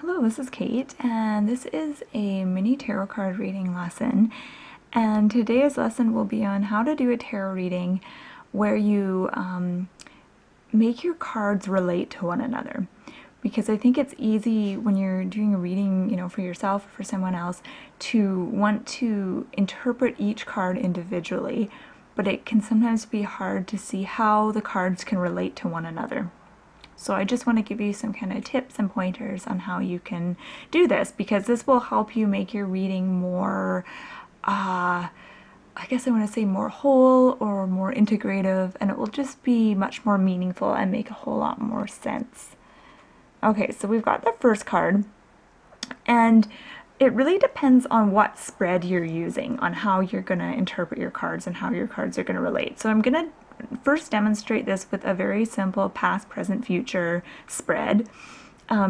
Hello, this is Kate, and this is a mini tarot card reading lesson. And today's lesson will be on how to do a tarot reading where you make your cards relate to one another. Because I think it's easy when you're doing a reading, for yourself or for someone else, to want to interpret each card individually, but it can sometimes be hard to see how the cards can relate to one another. So I just want to give you some kind of tips and pointers on how you can do this, because this will help you make your reading more, I guess I want to say more whole or more integrative, and it will just be much more meaningful and make a whole lot more sense. Okay, so we've got the first card, and it really depends on what spread you're using on how you're going to interpret your cards and how your cards are going to relate. So I'm going to first demonstrate this with a very simple past, present, future spread.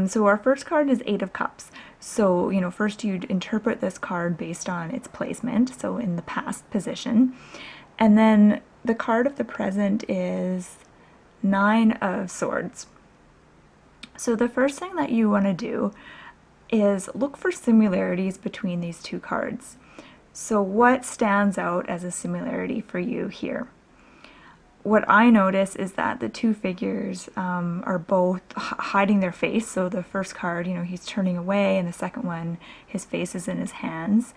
So our first card is Eight of Cups. So, first you'd interpret this card based on its placement, so in the past position. And then the card of the present is Nine of Swords. So the first thing that you want to do is look for similarities between these two cards. So what stands out as a similarity for you here? What I notice is that the two figures are both hiding their face. So the first card, he's turning away, and the second one, his face is in his hands.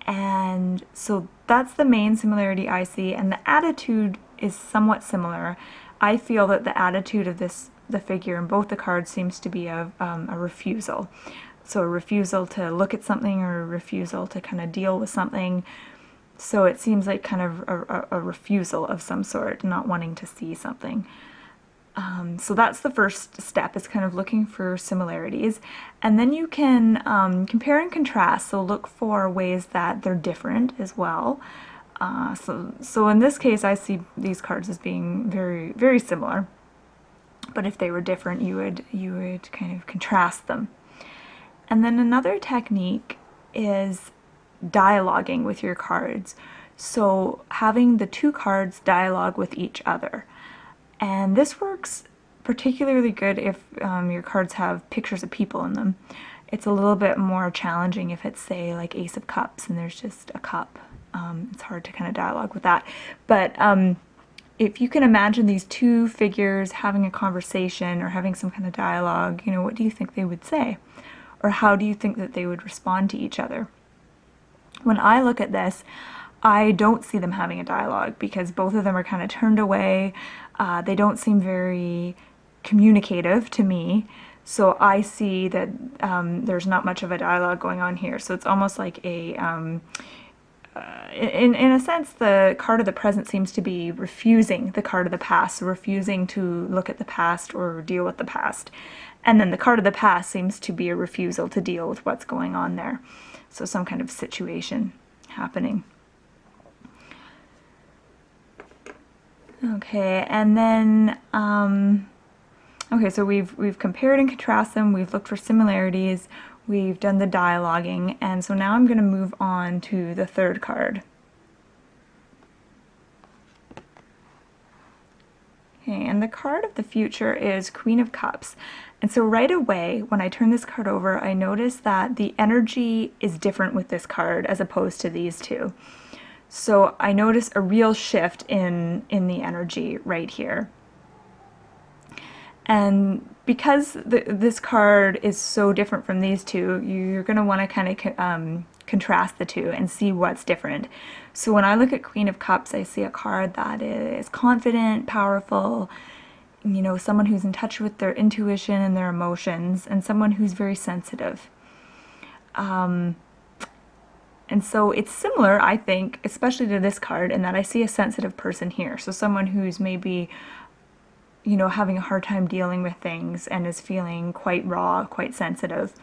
And so that's the main similarity I see, and the attitude is somewhat similar. I feel that the attitude of the figure in both the cards seems to be a refusal. So a refusal to look at something, or a refusal to kind of deal with something. So it seems like kind of a refusal of some sort, not wanting to see something. So that's the first step, is kind of looking for similarities. And then you can compare and contrast, so look for ways that they're different as well. So in this case, I see these cards as being very, very similar. But if they were different, you would kind of contrast them. And then another technique is dialoguing with your cards. So having the two cards dialogue with each other. And this works particularly good if your cards have pictures of people in them. It's a little bit more challenging if it's, say, like Ace of Cups and there's just a cup. It's hard to kind of dialogue with that. But if you can imagine these two figures having a conversation or having some kind of dialogue, what do you think they would say? Or how do you think that they would respond to each other? When I look at this, I don't see them having a dialogue, because both of them are kind of turned away. They don't seem very communicative to me. So I see that there's not much of a dialogue going on here. So it's almost like in a sense, the card of the present seems to be refusing the card of the past, so refusing to look at the past or deal with the past. And then the card of the past seems to be a refusal to deal with what's going on there. So some kind of situation happening. Okay, and then, okay, so we've compared and contrasted them, we've looked for similarities, we've done the dialoguing, and so now I'm going to move on to the third card. Okay, and the card of the future is Queen of Cups. And so right away, when I turn this card over, I notice that the energy is different with this card as opposed to these two. So I notice a real shift in the energy right here. And because this card is so different from these two, you're going to want to kind of contrast the two and see what's different. So when I look at Queen of Cups, I see a card that is confident, powerful, someone who's in touch with their intuition and their emotions, and someone who's very sensitive. And so it's similar, I think, especially to this card, in that I see a sensitive person here. So someone who's maybe, having a hard time dealing with things and is feeling quite raw, quite sensitive.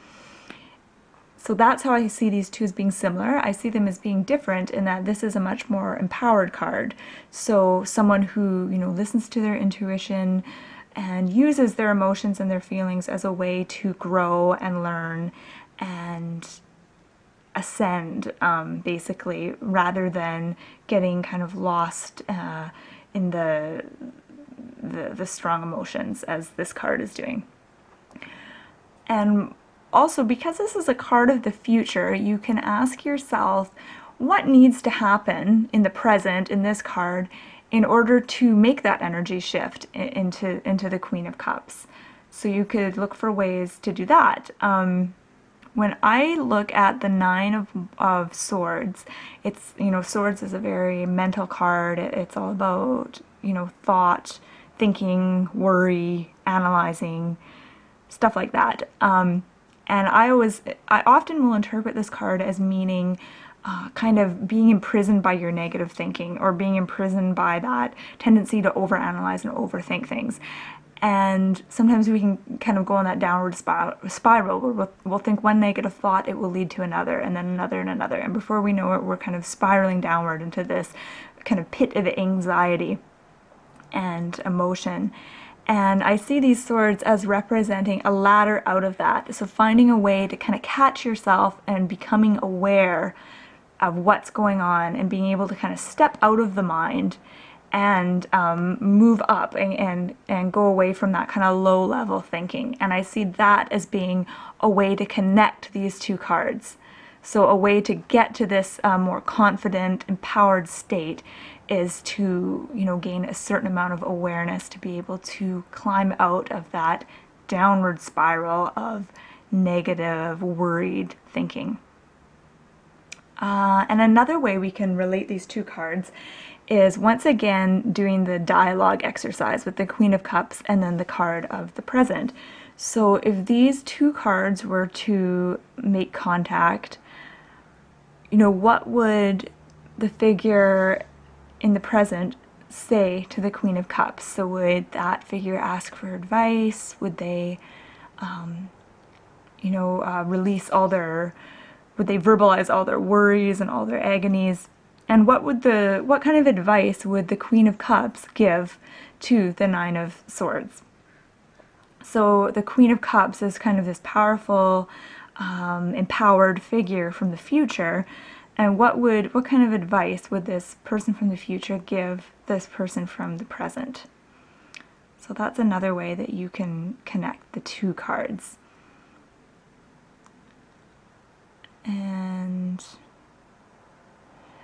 So that's how I see these two as being similar. I see them as being different in that this is a much more empowered card. So someone who, listens to their intuition and uses their emotions and their feelings as a way to grow and learn and ascend, basically, rather than getting kind of lost in the strong emotions as this card is doing. And also, because this is a card of the future, you can ask yourself what needs to happen in the present in this card in order to make that energy shift into the Queen of Cups. So you could look for ways to do that. When I look at the Nine of Swords, it's, Swords is a very mental card. It's all about, thought, thinking, worry, analyzing, stuff like that. And I often will interpret this card as meaning kind of being imprisoned by your negative thinking, or being imprisoned by that tendency to overanalyze and overthink things. And sometimes we can kind of go on that downward spiral where we'll think one negative thought, it will lead to another, and then another and another. And before we know it, we're kind of spiraling downward into this kind of pit of anxiety and emotion. And I see these swords as representing a ladder out of that. So finding a way to kind of catch yourself and becoming aware of what's going on, and being able to kind of step out of the mind and move up and go away from that kind of low level thinking. And I see that as being a way to connect these two cards. So a way to get to this more confident, empowered state is to, gain a certain amount of awareness to be able to climb out of that downward spiral of negative, worried thinking. And another way we can relate these two cards is, once again, doing the dialogue exercise with the Queen of Cups and then the card of the present. So if these two cards were to make contact, what would the figure in the present say to the Queen of Cups? So would that figure ask for advice? Would they, would they verbalize all their worries and all their agonies? And what kind of advice would the Queen of Cups give to the Nine of Swords? So the Queen of Cups is kind of this powerful, empowered figure from the future. And what kind of advice would this person from the future give this person from the present? So that's another way that you can connect the two cards.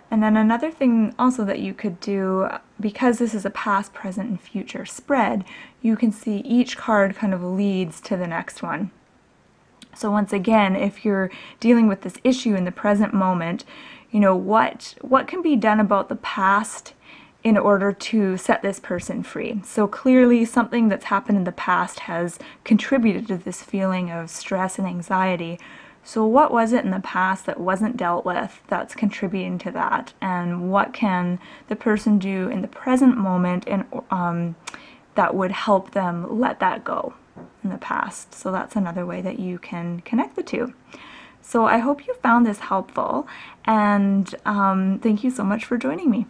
And then another thing also that you could do, because this is a past, present, and future spread, you can see each card kind of leads to the next one. So once again, if you're dealing with this issue in the present moment, what can be done about the past in order to set this person free? So clearly something that's happened in the past has contributed to this feeling of stress and anxiety. So what was it in the past that wasn't dealt with that's contributing to that? And what can the person do in the present moment and that would help them let that go in the past? So that's another way that you can connect the two. So I hope you found this helpful, and thank you so much for joining me.